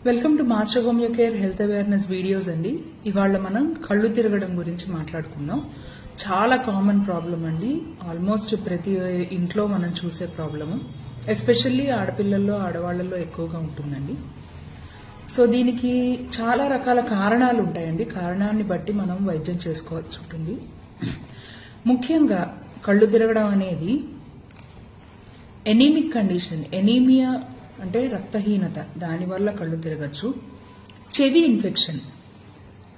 Welcome to master homeo care health awareness videos అండి. ఇవాళ మనం కళ్ళు తిరగడం గురించి మాట్లాడుకుందాం. చాలా కామన్ ప్రాబ్లం అండి. ఆల్మోస్ట్ ప్రతి ఇంట్లో మనం చూసే ప్రాబ్లము, ఎస్పెషల్లీ ఆడపిల్లల్లో ఆడవాళ్లలో ఎక్కువగా ఉంటుందండి. సో దీనికి చాలా రకాల కారణాలు ఉంటాయండి. కారణాన్ని బట్టి మనం వైద్యం చేసుకోవాల్సి ఉంటుంది. ముఖ్యంగా కళ్ళు తిరగడం అనేది ఎనీమిక్ కండిషన్, ఎనీమియా అంటే రక్తహీనత, దానివల్ల కళ్ళు తిరగచ్చు. చెవి ఇన్ఫెక్షన్,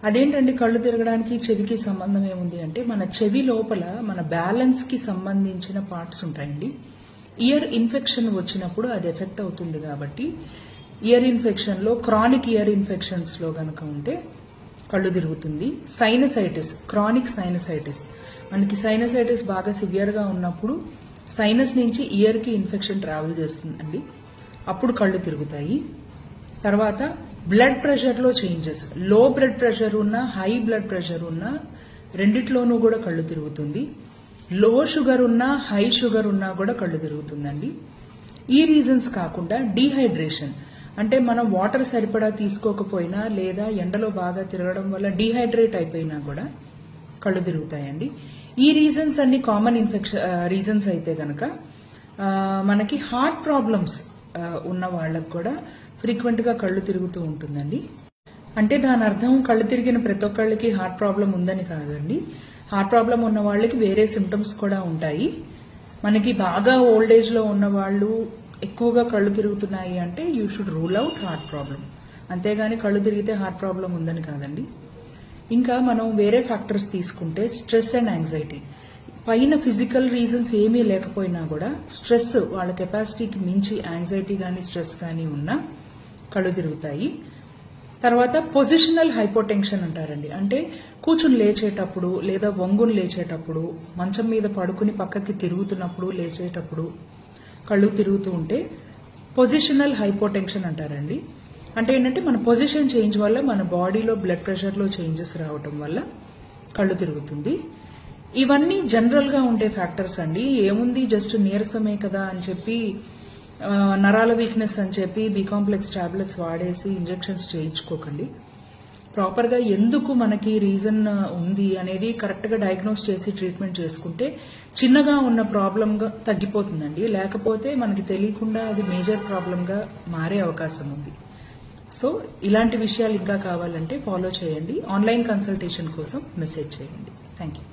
అదేంటండి కళ్ళు తిరగడానికి చెవికి సంబంధం ఏముంది అంటే, మన చెవి లోపల మన బ్యాలెన్స్ కి సంబంధించిన పార్ట్స్ ఉంటాయండి. ఇయర్ ఇన్ఫెక్షన్ వచ్చినప్పుడు అది ఎఫెక్ట్ అవుతుంది. కాబట్టి ఇయర్ ఇన్ఫెక్షన్ లో, క్రానిక్ ఇయర్ ఇన్ఫెక్షన్స్ లో గనక ఉంటే కళ్ళు తిరుగుతుంది. సైనసైటిస్, క్రానిక్ సైనసైటిస్, మనకి సైనసైటిస్ బాగా సివియర్ గా ఉన్నప్పుడు సైనస్ నుంచి ఇయర్ కి ఇన్ఫెక్షన్ ట్రావెల్ చేస్తుందండి, అప్పుడు కళ్ళు తిరుగుతాయి. తర్వాత బ్లడ్ ప్రెషర్ లో చేంజెస్, లో బ్లడ్ ప్రెషర్ ఉన్నా హై బ్లడ్ ప్రెషర్ ఉన్నా రెండిట్లోనూ కూడా కళ్ళు తిరుగుతుంది. లో షుగర్ ఉన్నా హై షుగర్ ఉన్నా కూడా కళ్ళు తిరుగుతుందండి. ఈ రీజన్స్ కాకుండా డీహైడ్రేషన్, అంటే మనం వాటర్ సరిపడా తీసుకోకపోయినా లేదా ఎండలో బాగా తిరగడం వల్ల డీహైడ్రేట్ అయిపోయినా కూడా కళ్ళు తిరుగుతాయండి. ఈ రీజన్స్ అన్ని కామన్ రీజన్స్ అయితే గనక మనకి హార్ట్ ప్రాబ్లమ్స్ ఉన్న వాళ్ళకు కూడా ఫ్రీక్వెంట్ గా కళ్ళు తిరుగుతూ ఉంటుందండి. అంటే దాని అర్థం కళ్ళు తిరిగిన ప్రతి ఒక్కళ్ళకి హార్ట్ ప్రాబ్లం ఉందని కాదండి. హార్ట్ ప్రాబ్లం ఉన్న వాళ్ళకి వేరే సిమ్టమ్స్ కూడా ఉంటాయి. మనకి బాగా ఓల్డ్ ఏజ్ లో ఉన్న వాళ్ళు ఎక్కువగా కళ్ళు తిరుగుతున్నాయి అంటే you should rule out heart problem, అంతేగాని కళ్ళు తిరిగితే హార్ట్ ప్రాబ్లం ఉందని కాదండి. ఇంకా మనం వేరే ఫ్యాక్టర్స్ తీసుకుంటే స్ట్రెస్ అండ్ యాంగ్జైటీ, పైన ఫిజికల్ రీజన్స్ ఏమీ లేకపోయినా కూడా స్ట్రెస్, వాళ్ళ కెపాసిటీకి మించి యాంగ్జైటీ గానీ స్ట్రెస్ గానీ ఉన్నా కళ్ళు తిరుగుతాయి. తర్వాత పొజిషనల్ హైపోటెన్షన్ అంటారండి. అంటే కూర్చుని లేచేటప్పుడు లేదా వంగుని లేచేటప్పుడు, మంచం మీద పడుకుని పక్కకి తిరుగుతున్నప్పుడు, లేచేటప్పుడు కళ్ళు తిరుగుతూ ఉంటే పొజిషనల్ హైపోటెన్షన్ అంటారండి. అంటే ఏంటంటే మన పొజిషన్ చేంజ్ వల్ల మన బాడీలో బ్లడ్ ప్రెషర్ లో చేంజెస్ రావటం వల్ల కళ్ళు తిరుగుతుంది. ఇవన్నీ జనరల్ గా ఉండే ఫ్యాక్టర్స్ అండి. ఏముంది, జస్ట్ నీరసమే కదా అని చెప్పి, నరాల వీక్నెస్ అని చెప్పి బి కాంప్లెక్స్ టాబ్లెట్స్ వాడేసి ఇంజెక్షన్స్ చేయించుకోకండి. ప్రాపర్ గా ఎందుకు మనకి రీజన్ ఉంది అనేది కరెక్ట్ గా డయాగ్నోస్ చేసి ట్రీట్మెంట్ చేసుకుంటే చిన్నగా ఉన్న ప్రాబ్లం గా తగ్గిపోతుందండి. లేకపోతే మనకి తెలియకుండా అది మేజర్ ప్రాబ్లం గా మారే అవకాశం ఉంది. సో ఇలాంటి విషయాలు ఇంకా కావాలంటే ఫాలో చేయండి. ఆన్లైన్ కన్సల్టేషన్ కోసం మెసేజ్ చేయండి. Thank you.